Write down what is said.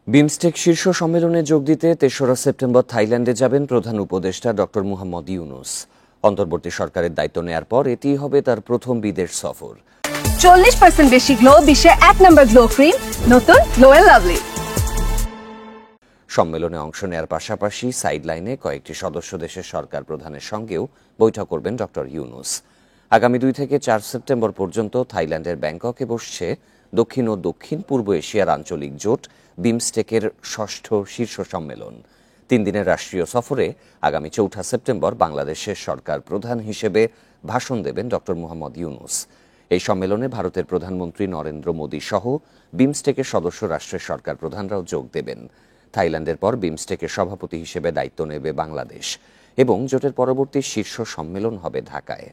বিমস্টেক শীর্ষ সম্মেলনে যোগ দিতে ৩রা সেপ্টেম্বর থাইল্যান্ডে যাবেন প্রধান উপদেষ্টা ডক্টর মুহাম্মদ ইউনূস। অন্তর্বর্তী সরকারের দায়িত্ব নেয়ার পর এটিই হবে তার প্রথম বিদেশ সফর। 40% বেশি গ্লো, বিশ্বের 1 নম্বর গ্লো ক্রিম, নতুন গ্লো এন্ড লাভলি। সম্মেলনে অংশ নেয়ার পাশাপাশি সাইডলাইনে কয়েকটি সদস্য দেশের সরকার প্রধানের সঙ্গেও বৈঠক করবেন ডক্টর ইউনূস। আগামী 2 থেকে 4 সেপ্টেম্বর পর্যন্ত থাইল্যান্ডের ব্যাংককে বসছে দক্ষিণ ও দক্ষিণ পূর্ব এশিয়ার আঞ্চলিক জোট বিমস্টেকের ৬ষ্ঠ শীর্ষ সম্মেলন। 3 দিনের রাষ্ট্রীয় সফরে আগামী 4 সেপ্টেম্বর বাংলাদেশের সরকার প্রধান হিসেবে ভাষণ দেবেন ডক্টর মুহাম্মদ ইউনূস। এই সম্মেলনে ভারতের প্রধানমন্ত্রী নরেন্দ্র মোদী সহ বিমস্টেকের সদস্য রাষ্ট্রের সরকার প্রধানরাও যোগ দেবেন। থাইল্যান্ডের পর বিমস্টেকের সভাপতি হিসেবে দায়িত্ব নেবে বাংলাদেশ এবং জোটের পরবর্তী শীর্ষ সম্মেলন হবে ঢাকায়।